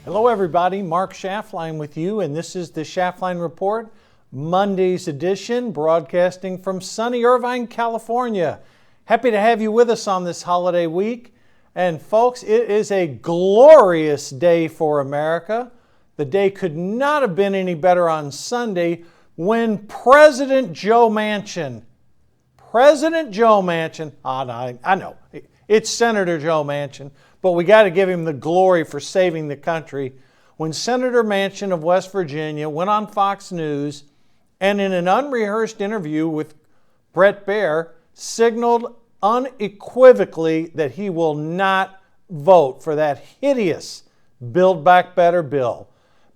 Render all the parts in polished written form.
Hello everybody, Mark Schaftlein with you, and this is the Schaftlein Report, Monday's edition, broadcasting from sunny Irvine, California. Happy to have you with us on this holiday week. And folks, it is a glorious day for America. The day could not have been any better on Sunday when President Joe Manchin, I know, it's Senator Joe Manchin, but we got to give him the glory for saving the country. When Senator Manchin of West Virginia went on Fox News and in an unrehearsed interview with Bret Baier signaled unequivocally that he will not vote for that hideous Build Back Better bill.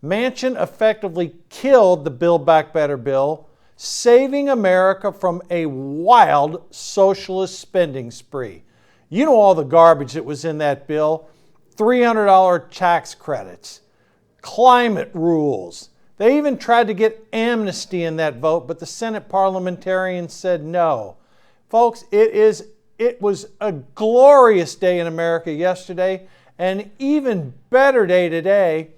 Manchin effectively killed the Build Back Better bill, saving America from a wild socialist spending spree. You know all the garbage that was in that bill. $300 tax credits, climate rules. They even tried to get amnesty in that vote, but the Senate parliamentarians said no. Folks, it was a glorious day in America yesterday, and an even better day today.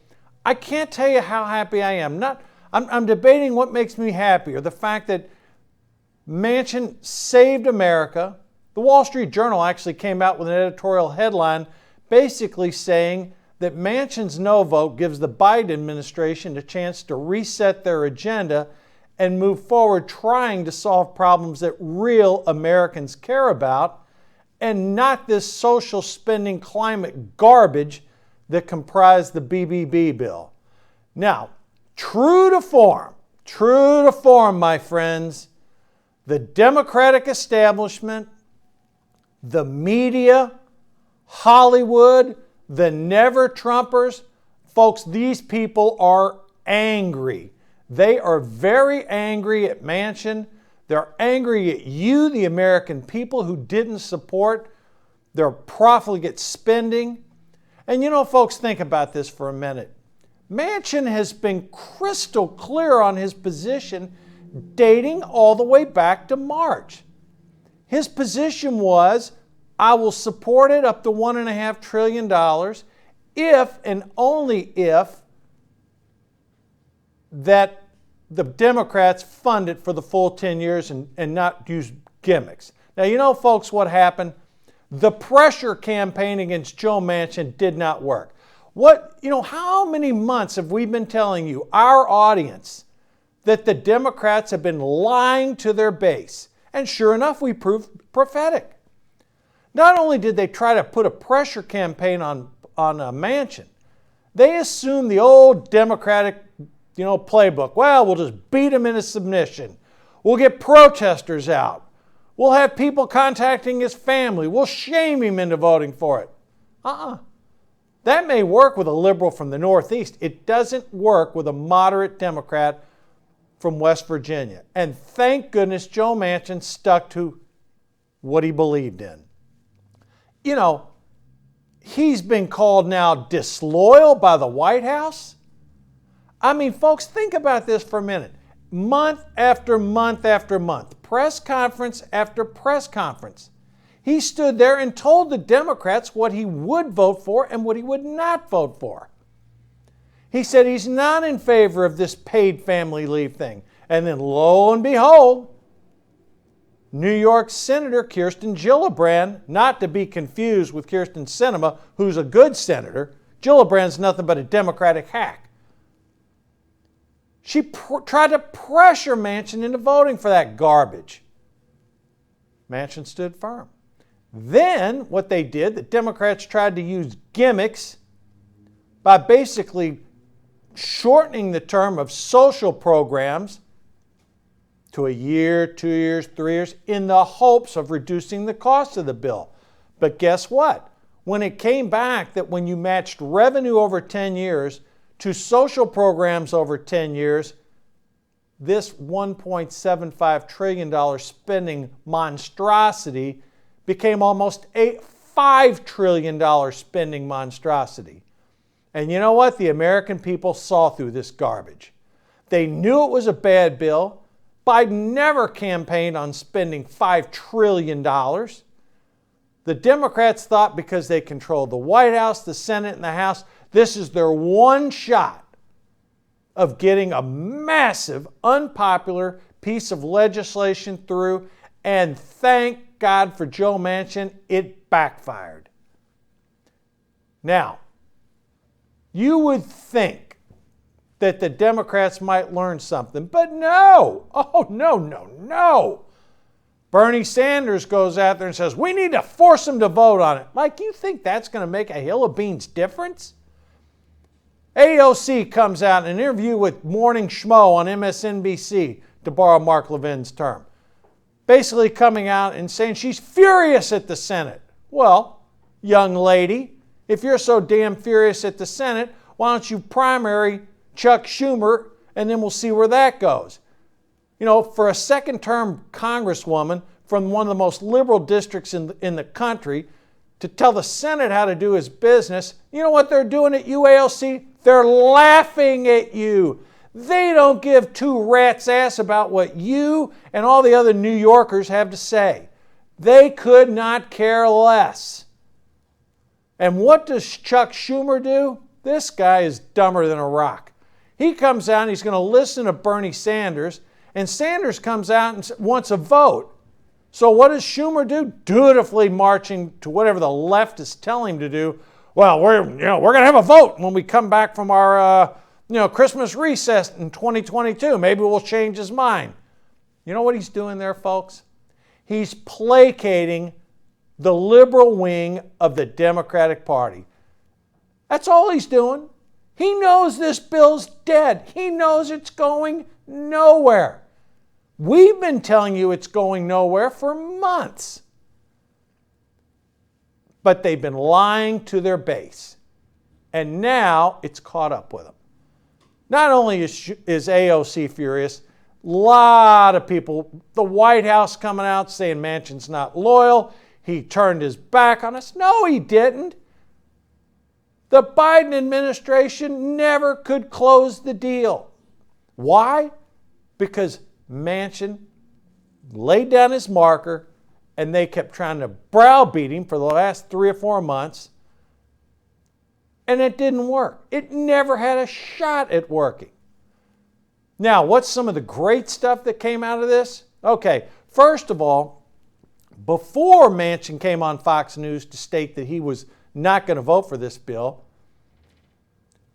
I can't tell you how happy I am. I'm debating what makes me happier. The fact that Manchin saved America. The Wall Street Journal actually came out with an editorial headline basically saying that Manchin's no vote gives the Biden administration a chance to reset their agenda and move forward trying to solve problems that real Americans care about and not this social spending climate garbage that comprised the BBB bill. Now, true to form, my friends, the Democratic establishment, the media, Hollywood, the never-Trumpers, folks, these people are angry. They are very angry at Manchin. They're angry at you, the American people, who didn't support their profligate spending. And you know, folks, think about this for a minute. Manchin has been crystal clear on his position dating all the way back to March. His position was, I will support it up to $1.5 trillion if and only if that the Democrats fund it for the full 10 years and not use gimmicks. Now, you know, folks, what happened? The pressure campaign against Joe Manchin did not work. How many months have we been telling you, our audience, that the Democrats have been lying to their base? And sure enough, we proved prophetic. Not only did they try to put a pressure campaign on Manchin, they assumed the old Democratic playbook. Well, we'll just beat him into submission. We'll get protesters out. We'll have people contacting his family. We'll shame him into voting for it. That may work with a liberal from the Northeast. It doesn't work with a moderate Democrat from West Virginia. And thank goodness Joe Manchin stuck to what he believed in. You know, he's been called now disloyal by the White House. I mean, folks, think about this for a minute. Month after month after month, press conference after press conference, he stood there and told the Democrats what he would vote for and what he would not vote for. He said he's not in favor of this paid family leave thing. And then lo and behold, New York Senator Kirsten Gillibrand, not to be confused with Kirsten Sinema, who's a good senator. Gillibrand's nothing but a Democratic hack. She tried to pressure Manchin into voting for that garbage. Manchin stood firm. Then what they did, the Democrats tried to use gimmicks by basically shortening the term of social programs to a year, 2 years, 3 years, in the hopes of reducing the cost of the bill. But guess what? When it came back that when you matched revenue over 10 years to social programs over 10 years, this $1.75 trillion spending monstrosity became almost a $5 trillion spending monstrosity. And you know what? The American people saw through this garbage. They knew it was a bad bill, Biden never campaigned on spending $5 trillion. The Democrats thought because they controlled the White House, the Senate, and the House, this is their one shot of getting a massive, unpopular piece of legislation through, and thank God for Joe Manchin, it backfired. Now, you would think that the Democrats might learn something, but no! Oh, no. Bernie Sanders goes out there and says, we need to force them to vote on it. Like, you think that's going to make a hill of beans difference? AOC comes out in an interview with Morning Schmo on MSNBC, to borrow Mark Levin's term, basically coming out and saying she's furious at the Senate. Well, young lady, if you're so damn furious at the Senate, why don't you primary Chuck Schumer, and then we'll see where that goes. You know, for a second-term congresswoman from one of the most liberal districts in the country to tell the Senate how to do his business, you know what they're doing at UALC? They're laughing at you. They don't give two rats' ass about what you and all the other New Yorkers have to say. They could not care less. And what does Chuck Schumer do? This guy is dumber than a rock. He comes out and he's going to listen to Bernie Sanders, and Sanders comes out and wants a vote. So what does Schumer do? Dutifully marching to whatever the leftists tell him to do. Well, we're going to have a vote when we come back from our Christmas recess in 2022. Maybe we'll change his mind. You know what he's doing there, folks? He's placating the liberal wing of the Democratic Party. That's all he's doing. He knows this bill's dead. He knows it's going nowhere. We've been telling you it's going nowhere for months. But they've been lying to their base. And now it's caught up with them. Not only is AOC furious, a lot of people, the White House coming out saying Manchin's not loyal. He turned his back on us. No, he didn't. The Biden administration never could close the deal. Why? Because Manchin laid down his marker and they kept trying to browbeat him for the last 3 or 4 months, and it didn't work. It never had a shot at working. Now, what's some of the great stuff that came out of this? Okay, first of all, before Manchin came on Fox News to state that he was not going to vote for this bill,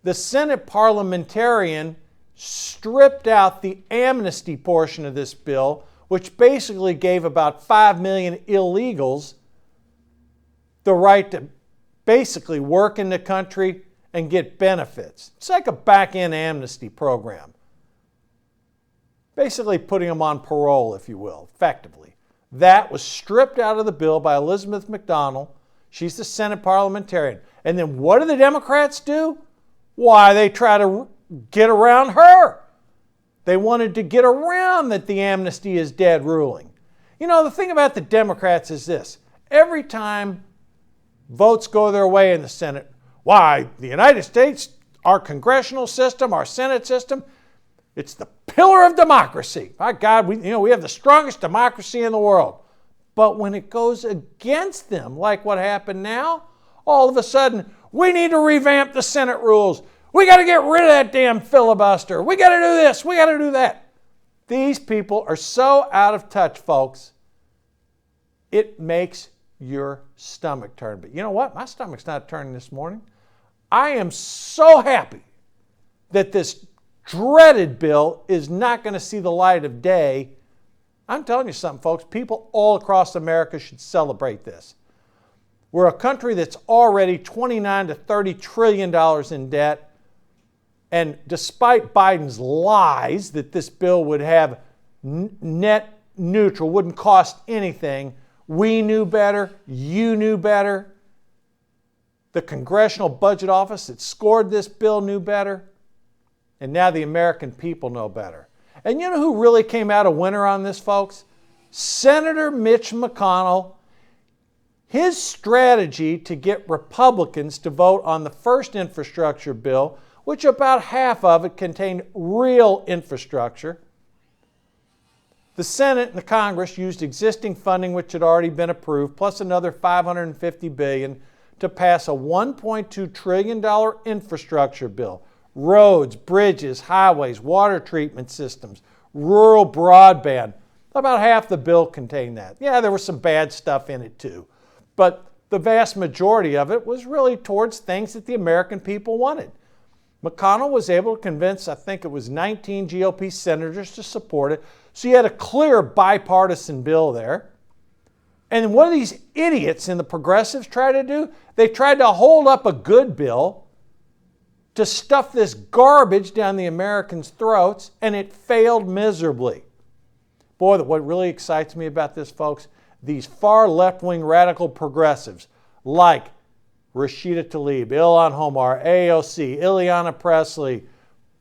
the Senate parliamentarian stripped out the amnesty portion of this bill, which basically gave about 5 million illegals the right to basically work in the country and get benefits. It's like a back-end amnesty program. Basically putting them on parole, if you will, effectively. That was stripped out of the bill by Elizabeth McConnell. She's the Senate parliamentarian. And then what do the Democrats do? Why, they try to get around her. They wanted to get around that the amnesty is dead ruling. You know, the thing about the Democrats is this. Every time votes go their way in the Senate, why, the United States, our congressional system, our Senate system, it's the pillar of democracy. My God, we have the strongest democracy in the world. But when it goes against them, like what happened now, all of a sudden, we need to revamp the Senate rules. We got to get rid of that damn filibuster. We got to do this. We got to do that. These people are so out of touch, folks. It makes your stomach turn. But you know what? My stomach's not turning this morning. I am so happy that this dreaded bill is not going to see the light of day. I'm telling you something, folks. People all across America should celebrate this. We're a country that's already $29 to $30 trillion in debt. And despite Biden's lies that this bill would have net neutral, wouldn't cost anything, we knew better, you knew better. The Congressional Budget Office that scored this bill knew better. And now the American people know better. And you know who really came out a winner on this, folks? Senator Mitch McConnell. His strategy to get Republicans to vote on the first infrastructure bill, which about half of it contained real infrastructure, The Senate and the Congress used existing funding which had already been approved, plus another $550 billion to pass a $1.2 trillion infrastructure bill. Roads, bridges, highways, water treatment systems, rural broadband. About half the bill contained that. Yeah, there was some bad stuff in it too. But the vast majority of it was really towards things that the American people wanted. McConnell was able to convince, I think it was 19 GOP senators to support it. So you had a clear bipartisan bill there. And what do these idiots in the progressives try to do? They tried to hold up a good bill to stuff this garbage down the Americans' throats, and it failed miserably. Boy, what really excites me about this, folks, these far left-wing radical progressives like Rashida Tlaib, Ilhan Omar, AOC, Ileana Presley,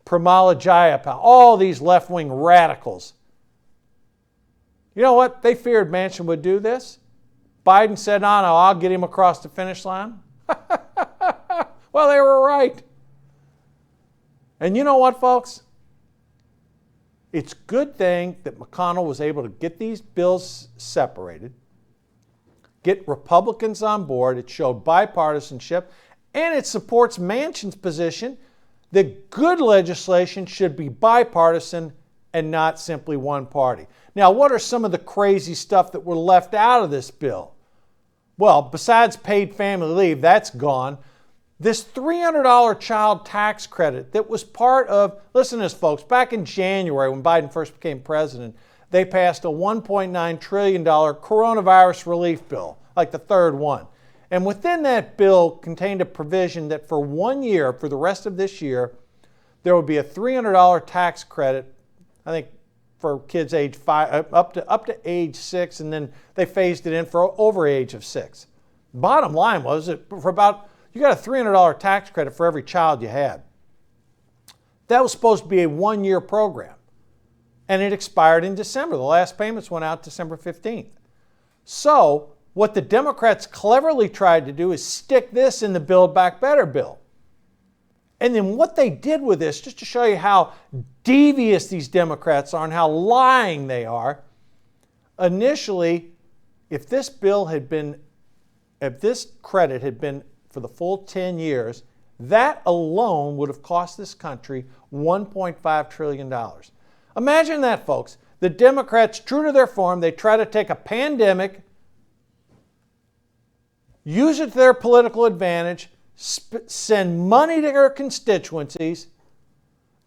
Pramila Jayapal, all these left-wing radicals. You know what? They feared Manchin would do this. Biden said, no, I'll get him across the finish line. Well, they were right. And you know what, folks? It's a good thing that McConnell was able to get these bills separated, get Republicans on board. It showed bipartisanship, and it supports Manchin's position that good legislation should be bipartisan and not simply one party. Now, what are some of the crazy stuff that were left out of this bill? Well, besides paid family leave, that's gone. This $300 child tax credit that was part of, listen to this, folks, back in January when Biden first became president, they passed a $1.9 trillion coronavirus relief bill, like the third one. And within that bill contained a provision that for 1 year, for the rest of this year, there would be a $300 tax credit, I think for kids age 5, up to age 6, and then they phased it in for over age of 6. Bottom line was that for about, you got a $300 tax credit for every child you had. That was supposed to be a 1-year program. And it expired in December. The last payments went out December 15th. So what the Democrats cleverly tried to do is stick this in the Build Back Better bill. And then what they did with this, just to show you how devious these Democrats are and how lying they are, initially, if this credit had been for the full 10 years, that alone would have cost this country $1.5 trillion. Imagine that, folks. The Democrats, true to their form, they try to take a pandemic, use it to their political advantage, send money to their constituencies,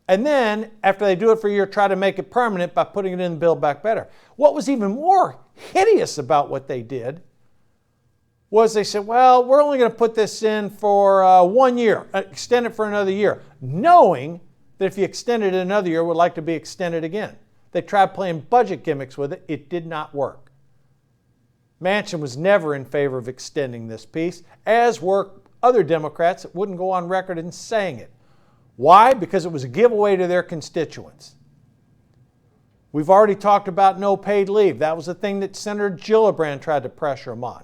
and then, after they do it for a year, try to make it permanent by putting it in the Build Back Better. What was even more hideous about what they did was they said, well, we're only going to put this in for 1 year, extend it for another year, knowing that if you extended it another year, it would like to be extended again. They tried playing budget gimmicks with it. It did not work. Manchin was never in favor of extending this piece, as were other Democrats that wouldn't go on record in saying it. Why? Because it was a giveaway to their constituents. We've already talked about no paid leave. That was the thing that Senator Gillibrand tried to pressure him on.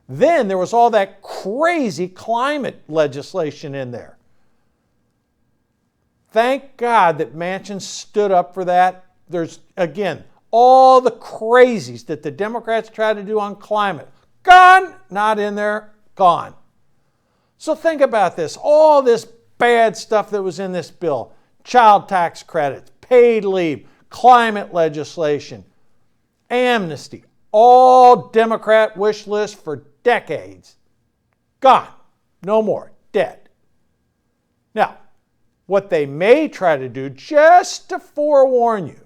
Then there was all that crazy climate legislation in there. Thank God that Manchin stood up for that. There's, again, all the crazies that the Democrats tried to do on climate. Gone, not in there, gone. So think about this. All this bad stuff that was in this bill, child tax credits, paid leave, climate legislation, amnesty, all Democrat wish lists for decades. Gone. No more. Dead. Now, what they may try to do, just to forewarn you,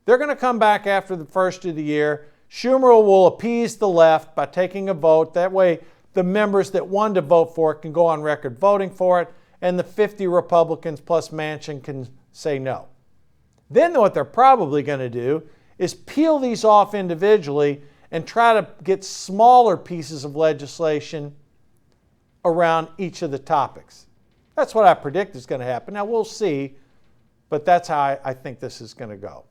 they're going to come back after the first of the year. Schumer will appease the left by taking a vote. That way, the members that wanted to vote for it can go on record voting for it, and the 50 Republicans plus Manchin can say no. Then what they're probably going to do is peel these off individually and try to get smaller pieces of legislation around each of the topics. That's what I predict is going to happen. Now, we'll see, but that's how I think this is going to go.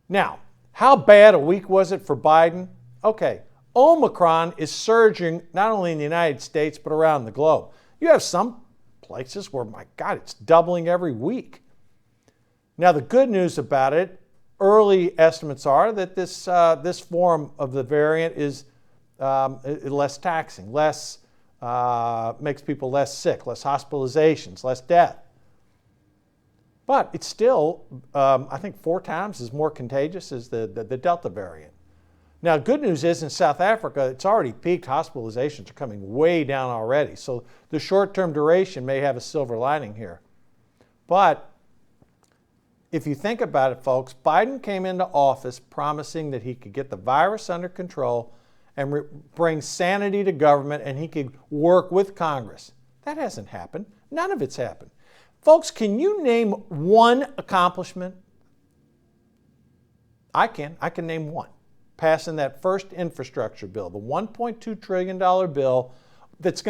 Now, how bad a week was it for Biden? Okay, Omicron is surging not only in the United States, but around the globe. You have some places where, my God, it's doubling every week. Now, the good news about it early estimates are that this form of the variant is less taxing, makes people less sick, less hospitalizations, less death. But it's still, I think, 4 times as more contagious as the Delta variant. Now, good news is in South Africa, it's already peaked. Hospitalizations are coming way down already. So the short-term duration may have a silver lining here. But if you think about it, folks, Biden came into office promising that he could get the virus under control and bring sanity to government, and he could work with Congress. That hasn't happened. None of it's happened. Folks, can you name one accomplishment? I can. I can name one. Passing that first infrastructure bill, the $1.2 trillion bill that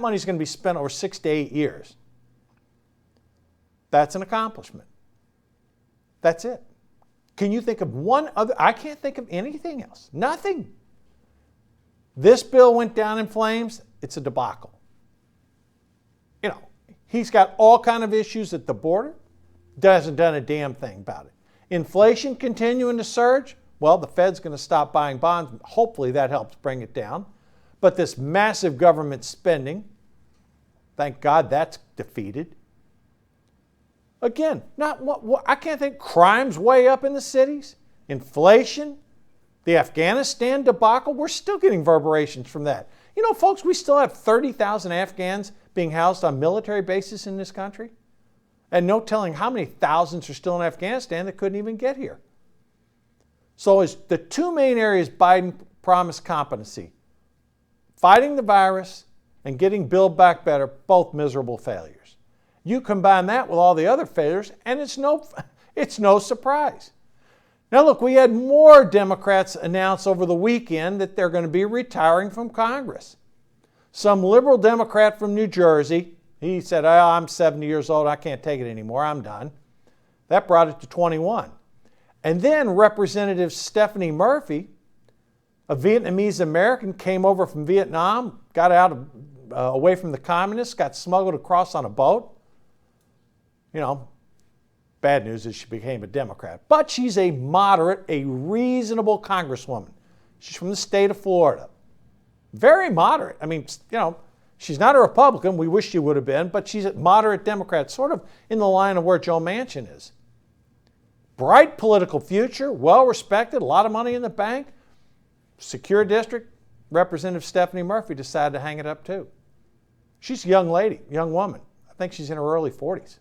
money's going to be spent over 6 to 8 years. That's an accomplishment. That's it. Can you think of one other? I can't think of anything else. Nothing. This bill went down in flames. It's a debacle. You know, he's got all kind of issues at the border. Hasn't done a damn thing about it. Inflation continuing to surge. Well, the Fed's going to stop buying bonds. Hopefully that helps bring it down. But this massive government spending, thank God that's defeated. Again, I can't think. Crime's way up in the cities. Inflation. The Afghanistan debacle. We're still getting reverberations from that. You know, folks, we still have 30,000 Afghans being housed on military bases in this country. And no telling how many thousands are still in Afghanistan that couldn't even get here. So as the 2 main areas Biden promised competency, fighting the virus and getting Build Back Better, both miserable failures. You combine that with all the other failures, and it's no surprise. Now look, we had more Democrats announce over the weekend that they're going to be retiring from Congress. Some liberal Democrat from New Jersey, he said, oh, I'm 70 years old, I can't take it anymore, I'm done. That brought it to 21. And then Representative Stephanie Murphy, a Vietnamese American, came over from Vietnam, got out away from the communists, got smuggled across on a boat. You know, bad news is she became a Democrat. But she's a moderate, a reasonable congresswoman. She's from the state of Florida. Very moderate. I mean, you know, she's not a Republican. We wish she would have been, but she's a moderate Democrat, sort of in the line of where Joe Manchin is. Bright political future, well-respected, a lot of money in the bank. Secure district, Representative Stephanie Murphy decided to hang it up too. She's a young lady, young woman. I think she's in her early 40s.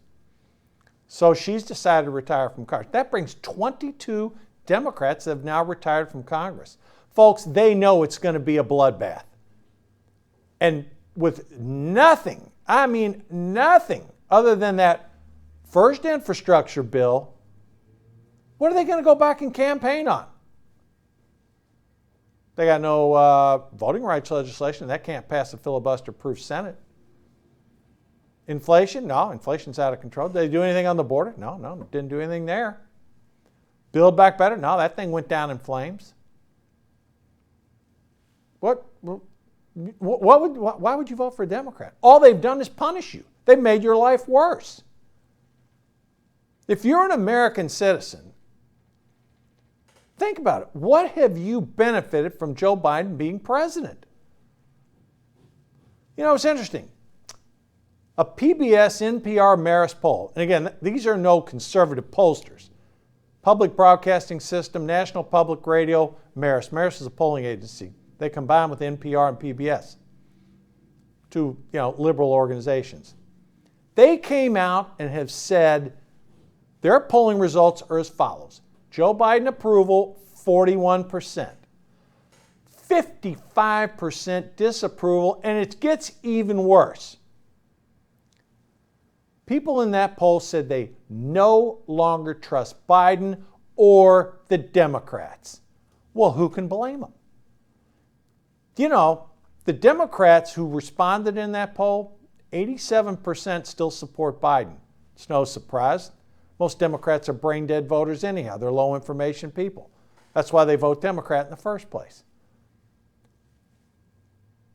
So she's decided to retire from Congress. That brings 22 Democrats that have now retired from Congress. Folks, they know it's going to be a bloodbath. And with nothing, I mean nothing, other than that first infrastructure bill, what are they going to go back and campaign on? They got no voting rights legislation. That can't pass a filibuster-proof Senate. Inflation? No, inflation's out of control. Did they do anything on the border? No, didn't do anything there. Build Back Better? No, that thing went down in flames. Why would you vote for a Democrat? All they've done is punish you. They've made your life worse. If you're an American citizen, think about it. What have you benefited from Joe Biden being president? You know, it's interesting. A PBS NPR Marist Poll, and again, these are no conservative pollsters. Public Broadcasting System, National Public Radio, Marist. Marist is a polling agency. They combine with NPR and PBS, two liberal organizations. They came out and have said their polling results are as follows. Joe Biden approval, 41%. 55% disapproval, and it gets even worse. People in that poll said they no longer trust Biden or the Democrats. Well, who can blame them? You know, the Democrats who responded in that poll, 87% still support Biden. It's no surprise. Most Democrats are brain-dead voters anyhow. They're low-information people. That's why they vote Democrat in the first place.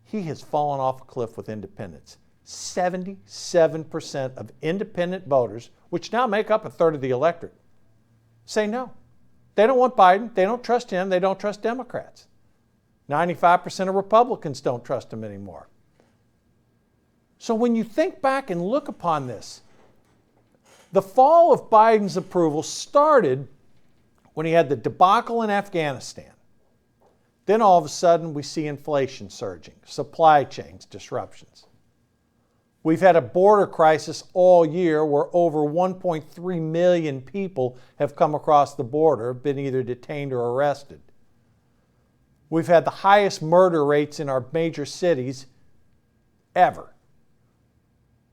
He has fallen off a cliff with independents. 77% of independent voters, which now make up a third of the electorate, say no. They don't want Biden. They don't trust him. They don't trust Democrats. 95% of Republicans don't trust him anymore. So when you think back and look upon this, the fall of Biden's approval started when he had the debacle in Afghanistan. Then all of a sudden we see inflation surging, supply chains disruptions. We've had a border crisis all year where over 1.3 million people have come across the border, been either detained or arrested. We've had the highest murder rates in our major cities ever.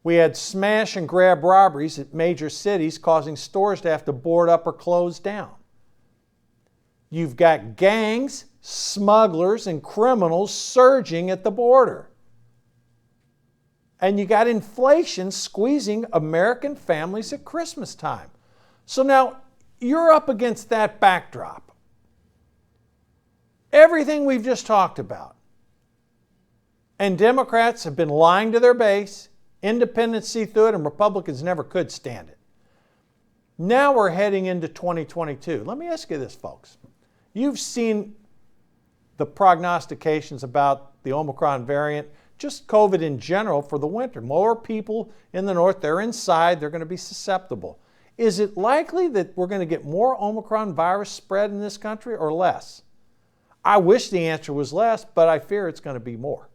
We had smash and grab robberies at major cities, causing stores to have to board up or close down. You've got gangs, smugglers, and criminals surging at the border. And you got inflation squeezing American families at Christmas time. So now you're up against that backdrop. Everything we've just talked about. And Democrats have been lying to their base. Independents see through it, and Republicans never could stand it. Now we're heading into 2022. Let me ask you this, folks. You've seen the prognostications about the Omicron variant, just COVID in general for the winter. More people in the north, they're inside, they're going to be susceptible. Is it likely that we're going to get more Omicron virus spread in this country or less? I wish the answer was less, but I fear it's going to be more.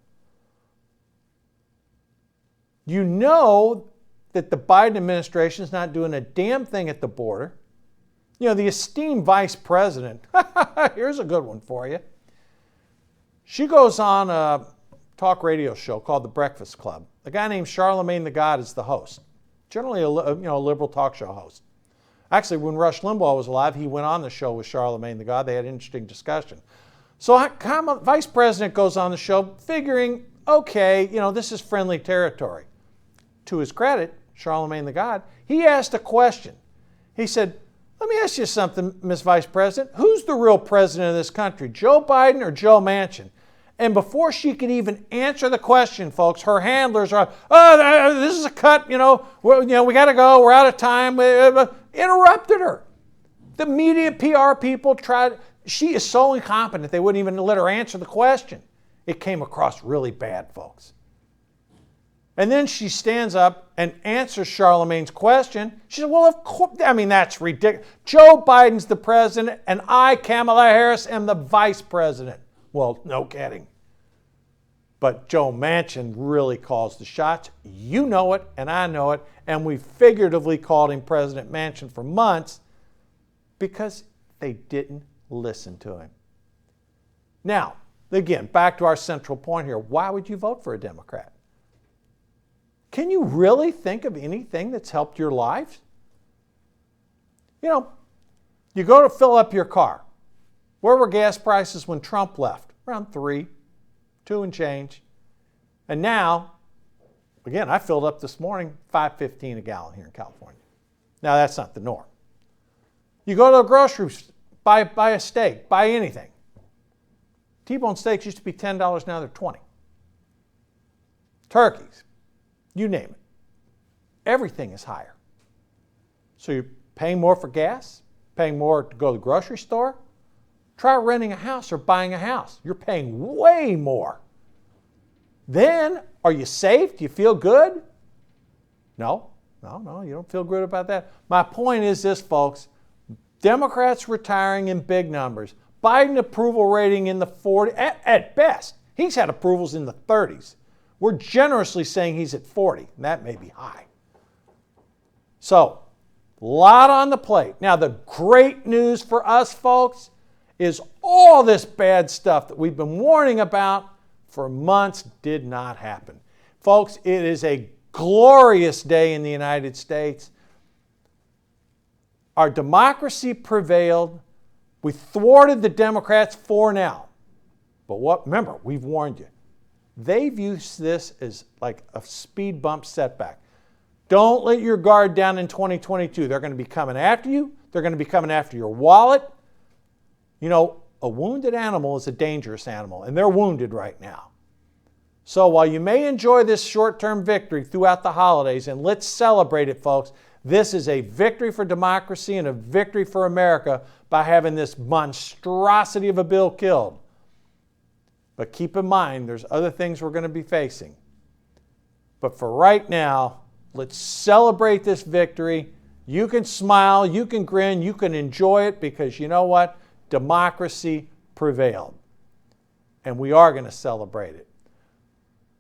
You know that the Biden administration is not doing a damn thing at the border. You know, the esteemed vice president, here's a good one for you. She goes on a talk radio show called The Breakfast Club. A guy named Charlemagne the God is the host. Generally a liberal talk show host. Actually, when Rush Limbaugh was alive, he went on the show with Charlemagne the God. They had an interesting discussion. So Vice President goes on the show figuring, okay, this is friendly territory. To his credit, Charlemagne the God, he asked a question. He said, let me ask you something, Ms. Vice President. Who's the real president of this country, Joe Biden or Joe Manchin? And before she could even answer the question, folks, her handlers are, this is a cut, we got to go, we're out of time, interrupted her. The media PR people tried, she is so incompetent they wouldn't even let her answer the question. It came across really bad, folks. And then she stands up and answers Charlemagne's question. She said, well, of course, that's ridiculous. Joe Biden's the president, and I, Kamala Harris, am the vice president. Well, no kidding. But Joe Manchin really calls the shots. You know it, and I know it, and we figuratively called him President Manchin for months because they didn't listen to him. Now, again, back to our central point here. Why would you vote for a Democrat? Can you really think of anything that's helped your life? You go to fill up your car. Where were gas prices when Trump left? Around $3, $2 and change. And now, again, I filled up this morning, $5.15 a gallon here in California. Now, that's not the norm. You go to a grocery store, buy a steak, buy anything. T-bone steaks used to be $10, now they're $20. Turkeys. You name it. Everything is higher. So you're paying more for gas, paying more to go to the grocery store. Try renting a house or buying a house. You're paying way more. Then, are you safe? Do you feel good? No, you don't feel good about that. My point is this, folks. Democrats retiring in big numbers. Biden approval rating in the 40s, at best. He's had approvals in the 30s. We're generously saying he's at 40, and that may be high. So, a lot on the plate. Now, the great news for us, folks, is all this bad stuff that we've been warning about for months did not happen. Folks, it is a glorious day in the United States. Our democracy prevailed. We thwarted the Democrats for now. But remember, we've warned you. They view this as like a speed bump setback. Don't let your guard down in 2022. They're going to be coming after you. They're going to be coming after your wallet. A wounded animal is a dangerous animal, and they're wounded right now. So while you may enjoy this short-term victory throughout the holidays, and let's celebrate it, folks, This is a victory for democracy and a victory for America by having this monstrosity of a bill killed. But keep in mind, there's other things we're going to be facing. But for right now, let's celebrate this victory. You can smile, you can grin, you can enjoy it because you know what? Democracy prevailed. And we are going to celebrate it.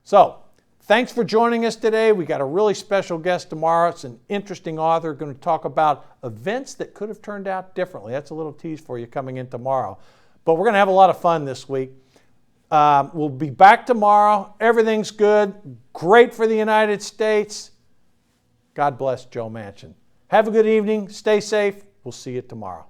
So, thanks for joining us today. We got a really special guest tomorrow. It's an interesting author going to talk about events that could have turned out differently. That's a little tease for you coming in tomorrow. But we're going to have a lot of fun this week. We'll be back tomorrow. Everything's good. Great for the United States. God bless Joe Manchin. Have a good evening. Stay safe. We'll see you tomorrow.